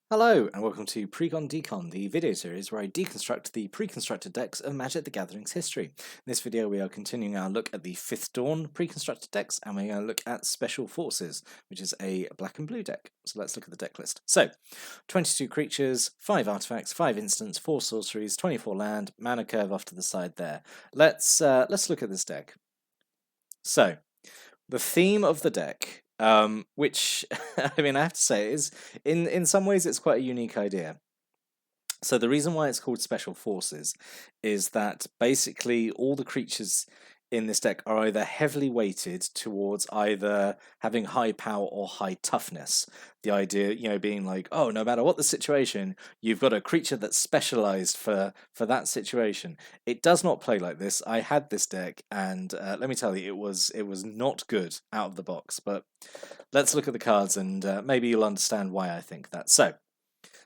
Hello, and welcome to Precon Decon, the video series where I deconstruct the pre-constructed decks of Magic the Gathering's history. In this video, we are continuing our look at the Fifth Dawn pre-constructed decks, and we're going to look at Special Forces, which is a black and blue deck. So let's look at the deck list. So, 22 creatures, 5 artifacts, 5 instants, 4 sorceries, 24 land, mana curve off to the side there. Let's look at this deck. So, the theme of the deck, which I mean, I have to say, is in some ways it's quite a unique idea. So the reason why it's called Special Forces is that basically all the creatures in this deck are either heavily weighted towards either having high power or high toughness. The idea, being like, oh, no matter what the situation, you've got a creature that's specialized for that situation. It does not play like this. I had this deck, and let me tell you, it was not good out of the box. But let's look at the cards, and maybe you'll understand why I think that. So.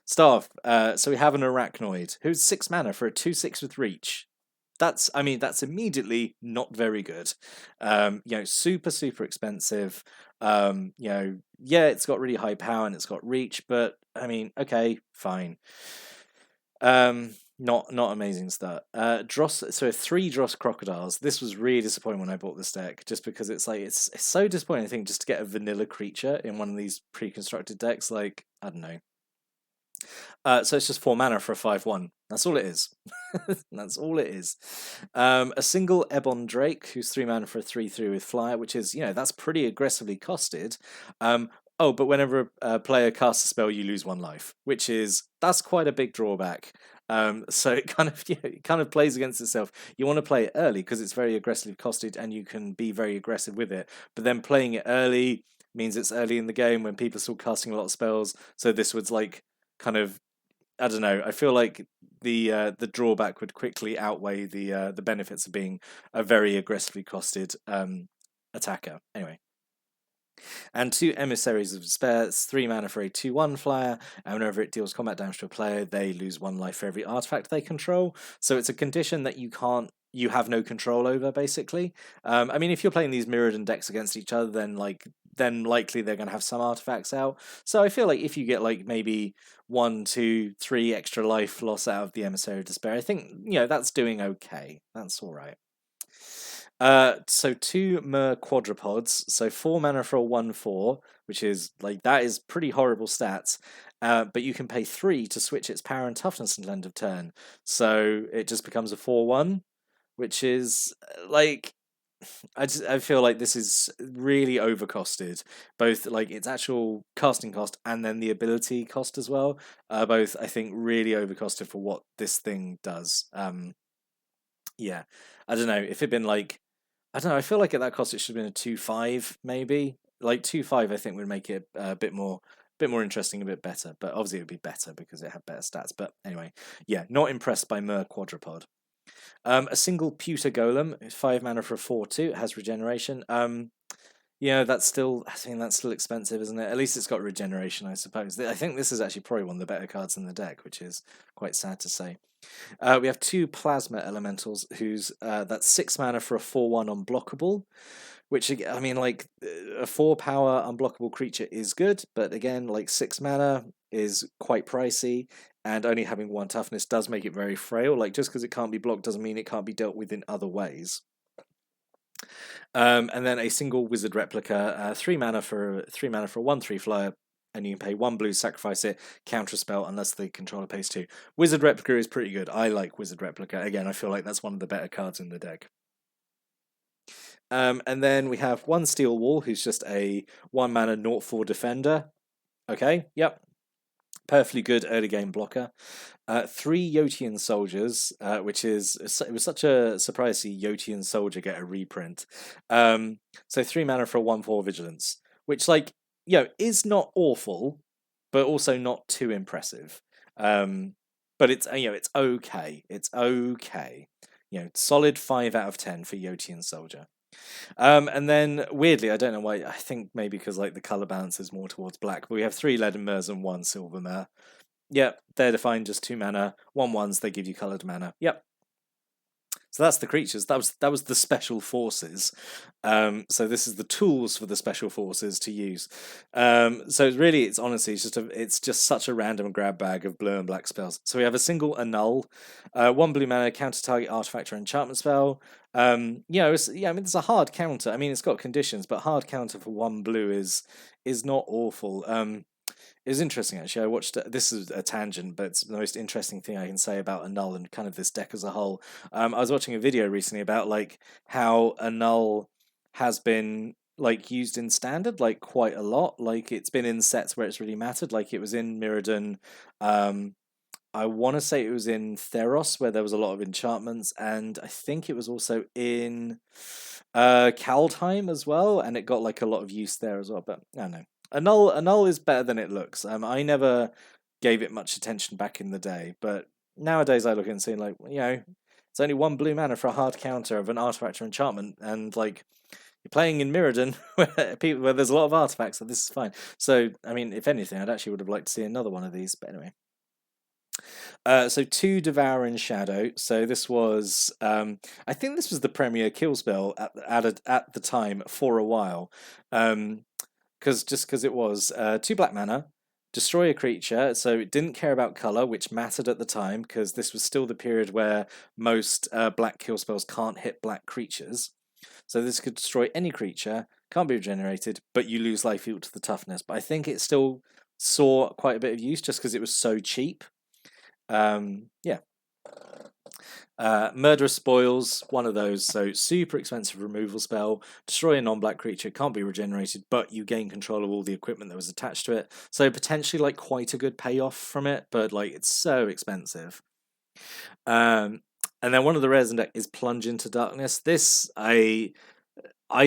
Start off, so we have an Arachnoid, who's 6 mana for a 2/6 with reach. That's immediately not very good. Super expensive. Yeah, it's got really high power and it's got reach, but I mean, okay, fine. Not amazing start. Dross, so 3 Dross Crocodiles. This was really disappointing when I bought this deck, just because it's so disappointing, I think, just to get a vanilla creature in one of these pre-constructed decks. Like, I don't know. So it's just 4 mana for a 5/1. That's all it is. That's all it is. A single Ebon Drake, who's 3 mana for a 3/3 with Flyer, which is, that's pretty aggressively costed. But whenever a player casts a spell, you lose 1 life, that's quite a big drawback. So it kind of plays against itself. You want to play it early because it's very aggressively costed and you can be very aggressive with it. But then playing it early means it's early in the game when people are still casting a lot of spells. So this was like kind of, I don't know. I feel like the drawback would quickly outweigh the benefits of being a very aggressively costed attacker. Anyway, and 2 Emissaries of Despair. It's 3 mana for a 2/1 flyer, and whenever it deals combat damage to a player, they lose 1 life for every artifact they control. So it's a condition that you have no control over, basically. I mean, if you're playing these Mirrodin decks against each other, then likely they're going to have some artifacts out. So I feel like if you get like maybe 1, 2, 3 extra life loss out of the Emissary of Despair, I think that's doing okay. That's all right. So 2 Mer Quadrupods, so 4 mana for a 1/4, which is that is pretty horrible stats. But you can pay 3 to switch its power and toughness until end of turn, so it just becomes a 4/1, which is I feel like this is really overcosted, both like its actual casting cost and then the ability cost as well. Both I think really overcosted for what this thing does. Yeah, I don't know if it'd been I don't know. I feel like at that cost it should have been a 2/5 maybe. Like 2/5, I think would make it a bit more interesting, a bit better. But obviously it would be better because it had better stats. But anyway, yeah, not impressed by Mer Quadrupod. A single Pewter Golem, 5 mana for a 4/2. It has regeneration. That's still, I think that's still expensive, isn't it? At least it's got regeneration, I suppose. I think this is actually probably one of the better cards in the deck, which is quite sad to say. We have 2 Plasma Elementals, who's that's 6 mana for a 4/1 unblockable, which I mean, a 4 power unblockable creature is good, but again, 6 mana is quite pricey, and only having 1 toughness does make it very frail. Just because it can't be blocked doesn't mean it can't be dealt with in other ways. And then a single Wizard Replica, 3 mana for a 1/3 flyer, and you can pay 1 blue, sacrifice it, counter a spell unless the controller pays 2. Wizard Replica is pretty good. I like Wizard Replica. Again, I feel like that's one of the better cards in the deck. And then we have 1 Steel Wall, who's just a 1 mana 0/4 defender. Okay, yep. Perfectly good early game blocker. 3 Yotian Soldiers, which is, it was such a surprise to see Yotian Soldier get a reprint. So 3 mana for a 1/4 Vigilance, which is not awful, but also not too impressive. But it's it's okay. It's okay. Solid 5 out of 10 for Yotian Soldier. And then weirdly, I don't know why. I think maybe because the color balance is more towards black. But we have 3 Leaden Mers and 1 Silver Mer. Yep, they're defined just 2 mana. 1/1s, they give you colored mana. Yep. So that's the creatures. That was the special forces. So this is the tools for the special forces to use. So it's honestly it's just such a random grab bag of blue and black spells. So we have a single annul, 1 blue mana, counter target artifact or enchantment spell. I mean it's a hard counter. I mean it's got conditions, but hard counter for 1 blue is not awful. It was interesting actually. I watched this is a tangent, but it's the most interesting thing I can say about Annul and kind of this deck as a whole. I was watching a video recently about like how Annul has been like used in standard like quite a lot. Like it's been in sets where it's really mattered. Like it was in Mirrodin. Um, I want to say it was in Theros where there was a lot of enchantments, and I think it was also in Kaldheim as well, and it got like a lot of use there as well. But I don't know. A null is better than it looks. I never gave it much attention back in the day, but nowadays I look at it and see like, it's only 1 blue mana for a hard counter of an artifact or enchantment, and like you're playing in Mirrodin where there's a lot of artifacts, so this is fine. So I mean, if anything, I'd actually would have liked to see another one of these, but anyway. So 2 Devouring Shadow. So this was, I think this was the premier kill spell at the time for a while, because it was 2 black mana, destroy a creature. So it didn't care about color, which mattered at the time because this was still the period where most black kill spells can't hit black creatures. So this could destroy any creature, can't be regenerated, but you lose life equal to the toughness. But I think it still saw quite a bit of use just because it was so cheap. Yeah. Murderous Spoils, one of those. So super expensive removal spell. Destroy a non-black creature, can't be regenerated, but you gain control of all the equipment that was attached to it. So potentially like quite a good payoff from it, but like it's so expensive. And then one of the rares in deck is Plunge into Darkness. This I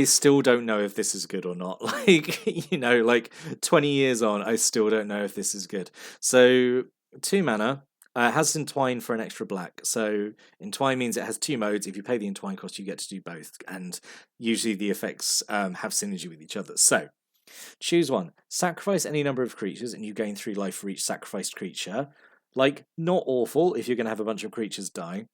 still don't know if this is good or not. Like, like 20 years on, I still don't know if this is good. So 2 mana. Has Entwine for an extra black. So Entwine means it has 2 modes. If you pay the Entwine cost, you get to do both. And usually the effects have synergy with each other. So choose one. Sacrifice any number of creatures and you gain 3 life for each sacrificed creature. Like, not awful if you're going to have a bunch of creatures die.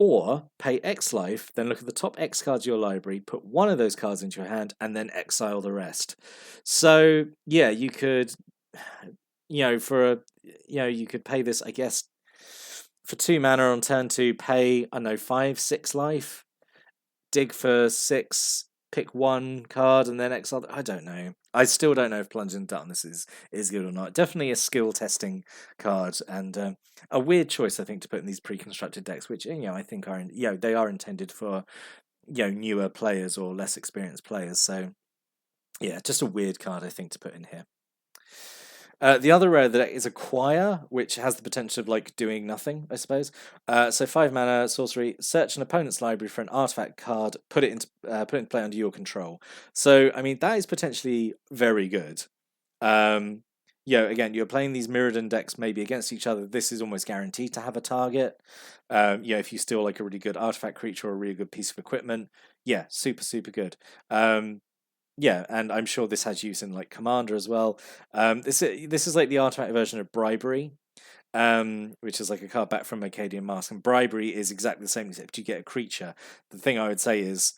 Or pay X life, then look at the top X cards of your library, put one of those cards into your hand, and then exile the rest. So, yeah, you could, you could pay this, I guess, for 2 mana on turn 2, pay, I don't know, 5, 6 life, dig for 6, pick 1 card, and then exile. I don't know. I still don't know if Plunge in Darkness is good or not. Definitely a skill testing card, and a weird choice, I think, to put in these pre-constructed decks, which I think they are intended for newer players or less experienced players. So yeah, just a weird card, I think, to put in here. The other rare that is Acquire, which has the potential of like doing nothing, I suppose. So 5 mana sorcery, search an opponent's library for an artifact card, put it into play under your control. So I mean that is potentially very good. Again, you're playing these Mirrodin decks maybe against each other. This is almost guaranteed to have a target. If you steal like a really good artifact creature or a really good piece of equipment, yeah, super super good. Yeah, and I'm sure this has use in like Commander as well. This is like the artifact version of Bribery, which is like a card back from Acadian Mask. And Bribery is exactly the same, except you get a creature. The thing I would say is,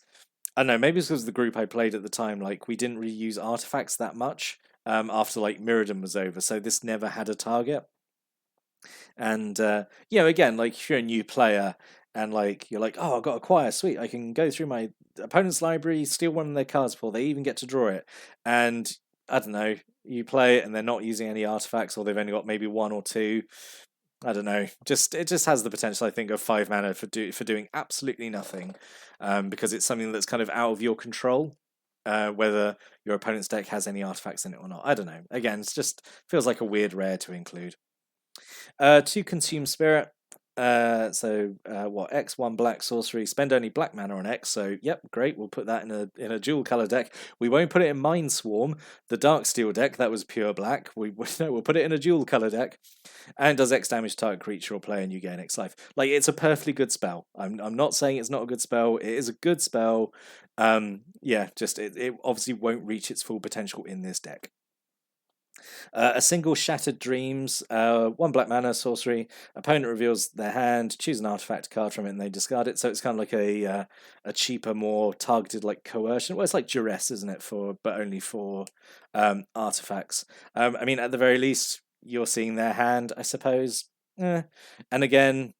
I don't know, maybe it's because the group I played at the time, like we didn't really use artifacts that much after like Mirrodin was over, so this never had a target. And again, like if you're a new player and like you're like, oh, I've got Acquire, sweet, I can go through my opponent's library, steal one of their cards before they even get to draw it. And I don't know, you play it and they're not using any artifacts, or they've only got maybe 1 or 2. I don't know. It just has the potential, I think, of 5 mana for doing absolutely nothing, because it's something that's kind of out of your control. Whether your opponent's deck has any artifacts in it or not, I don't know. Again, it just feels like a weird rare to include. 2 Consume Spirit. X, 1 black sorcery, spend only black mana on X. So yep, great. We'll put that in a dual color deck. We won't put it in Mind Swarm, the Dark Steel deck that was pure black. We'll put it in a dual color deck, and does X damage to target creature or player, and you gain X life. Like it's a perfectly good spell. I'm not saying it's not a good spell. It is a good spell. Just it obviously won't reach its full potential in this deck. A single Shattered Dreams, one black mana sorcery. Opponent reveals their hand, choose an artifact card from it, and they discard it. So it's kind of like a cheaper, more targeted like coercion. Well, it's like duress, isn't it? But only for artifacts. I mean, at the very least, you're seeing their hand, I suppose. And again,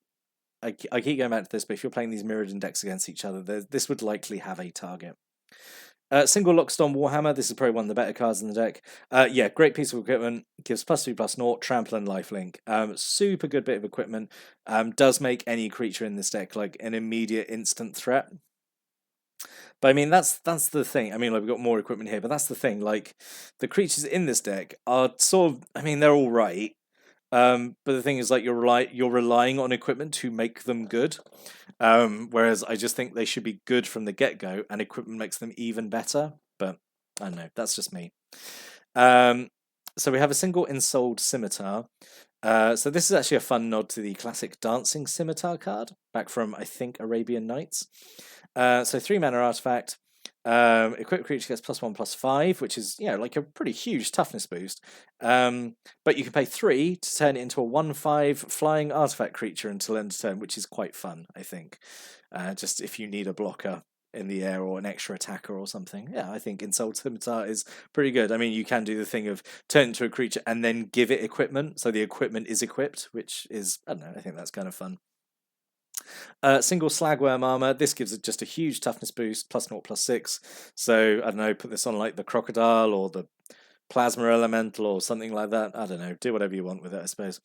I keep going back to this, but if you're playing these mirrored decks against each other, this would likely have a target. Single Lockstone Warhammer. This is probably one of the better cards in the deck. Yeah, great piece of equipment. Gives +3/+0, trample and lifelink. Super good bit of equipment. Does make any creature in this deck like an immediate instant threat. But I mean, that's the thing. I mean, like, we've got more equipment here, but that's the thing. Like, the creatures in this deck are sort of. I mean, they're all right. But the thing is, like, you're relying on equipment to make them good. Whereas I just think they should be good from the get-go, and equipment makes them even better. But I don't know, that's just me. So we have a single Ensouled Scimitar. So this is actually a fun nod to the classic Dancing Scimitar card, back from, I think, Arabian Nights. So 3 mana artifact. Equipped creature gets +1/+5, which is, like a pretty huge toughness boost. But you can pay 3 to turn it into a 1/5 flying artifact creature until end of turn, which is quite fun, I think. Just if you need a blocker in the air or an extra attacker or something. Yeah, I think Ensouled Scimitar is pretty good. I mean, you can do the thing of turn it into a creature and then give it equipment, so the equipment is equipped, which is, I don't know, I think that's kind of fun. Single Slagworm armor. This gives it just a huge toughness boost, +0/+6. So I don't know, put this on like the Crocodile or the Plasma Elemental or something like that. I don't know. Do whatever you want with it, I suppose.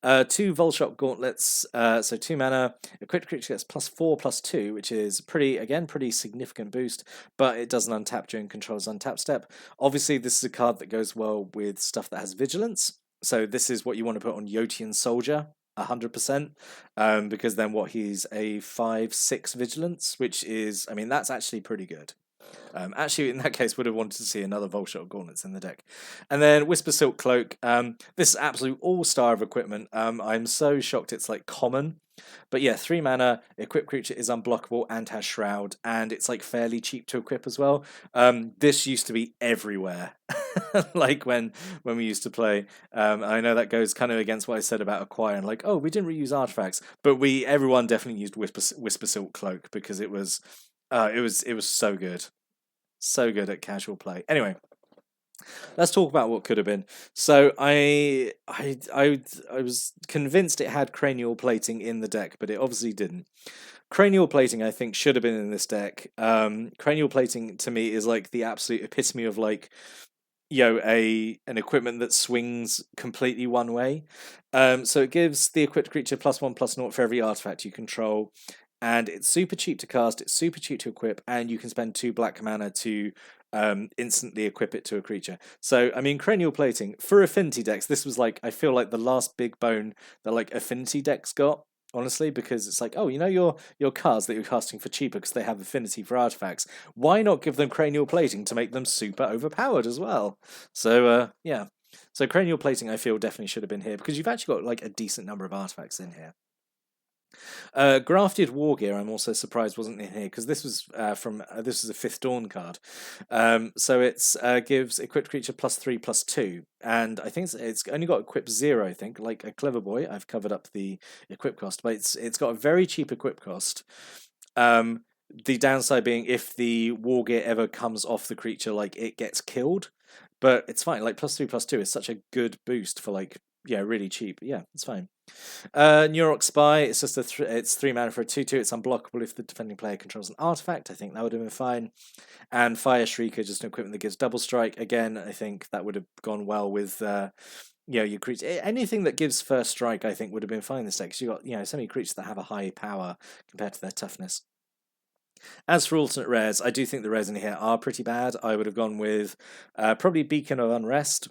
2 Volshot Gauntlets. So 2 mana. Equipped creature gets +4/+2, which is pretty significant boost. But it doesn't untap during control's untap step. Obviously, this is a card that goes well with stuff that has vigilance. So this is what you want to put on Yotian Soldier. 100%, because then he's a 5/6 vigilance, which is, I mean, that's actually pretty good. Actually, in that case, would have wanted to see another Volshot Gauntlets in the deck. And then Whisper Silk Cloak. This is absolute all-star of equipment. I'm so shocked it's like common. But yeah, 3 mana, equipped creature is unblockable and has Shroud, and it's like fairly cheap to equip as well. This used to be everywhere, like when we used to play. I know that goes kind of against what I said about Acquire, and like, oh, we didn't reuse artifacts, but everyone definitely used Whisper Silk Cloak because it was so good. So good at casual play. Anyway, let's talk about what could have been. So I was convinced it had cranial plating in the deck, but it obviously didn't. Cranial plating, I think, should have been in this deck. Cranial plating to me is like the absolute epitome of like, an equipment that swings completely one way. So it gives the equipped creature +1/+0 for every artifact you control. And it's super cheap to cast, it's super cheap to equip, and you can spend 2 black mana to instantly equip it to a creature. So, I mean, cranial plating, for affinity decks, this was like, I feel like the last big bone that like affinity decks got, honestly, because it's like, oh, your cards that you're casting for cheaper because they have affinity for artifacts, why not give them cranial plating to make them super overpowered as well? So, yeah. So cranial plating, I feel, definitely should have been here, because you've actually got like a decent number of artifacts in here. Grafted War Gear, I'm also surprised wasn't in here, because this was this is a Fifth Dawn card. So it's gives equipped creature +3/+2, and I think it's only got equip 0. I think, like a Clever Boy. I've covered up the equip cost, but it's got a very cheap equip cost. The downside being, if the War Gear ever comes off the creature, like, it gets killed. But it's fine. Like, +3/+2 is such a good boost for, like, really cheap. Yeah, it's fine. Neurok Spy, it's just it's 3 mana for a 2/2. It's unblockable if the defending player controls an artifact. I think that would have been fine. And Fire Shrieker, just an equipment that gives double strike. Again, I think that would have gone well with your creature. Anything that gives first strike, I think, would have been fine in this deck, because you've got so many creatures that have a high power compared to their toughness. As for alternate rares, I do think the rares in here are pretty bad. I would have gone with probably Beacon of Unrest.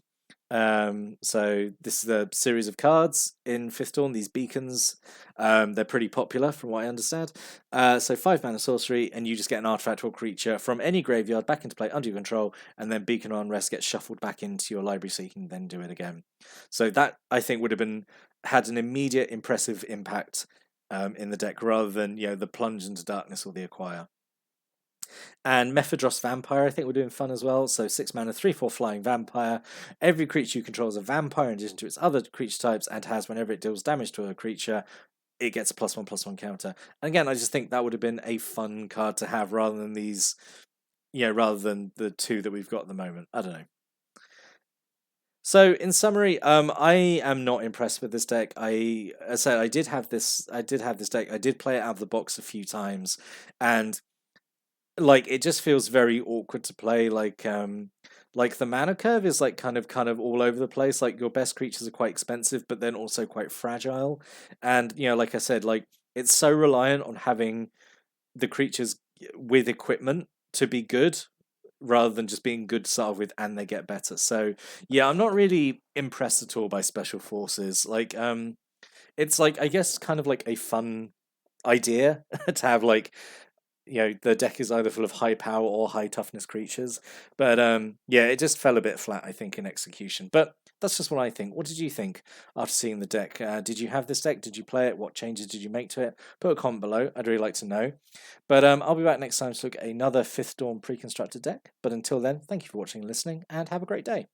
So this is a series of cards in Fifth Dawn, these beacons. They're pretty popular from what I understand. So 5 mana sorcery, and you just get an artifact or creature from any graveyard back into play under your control, and then Beacon of Unrest gets shuffled back into your library so you can then do it again. So that, I think, would have had an immediate impressive impact in the deck, rather than the Plunge into Darkness or the Acquire. And Mephedros Vampire, I think we're doing fun as well. So 6 mana, 3/4 flying vampire. Every creature you control is a vampire in addition to its other creature types, and has, whenever it deals damage to a creature, it gets a +1/+1 counter. And again, I just think that would have been a fun card to have rather than these, rather than the two that we've got at the moment. I don't know. So in summary, I am not impressed with this deck. As I said, I did have this. I did have this deck. I did play it out of the box a few times, and like it just feels very awkward to play. Like the mana curve is like kind of all over the place. Like your best creatures are quite expensive, but then also quite fragile. And like I said, like it's so reliant on having the creatures with equipment to be good rather than just being good to start with and they get better. So yeah, I'm not really impressed at all by special forces. Like it's like I guess kind of like a fun idea to have like the deck is either full of high power or high toughness creatures. But yeah, it just fell a bit flat, I think, in execution. But that's just what I think. What did you think after seeing the deck? Did you have this deck? Did you play it? What changes did you make to it? Put a comment below. I'd really like to know. But I'll be back next time to look at another Fifth Dawn pre-constructed deck. But until then, thank you for watching and listening, and have a great day.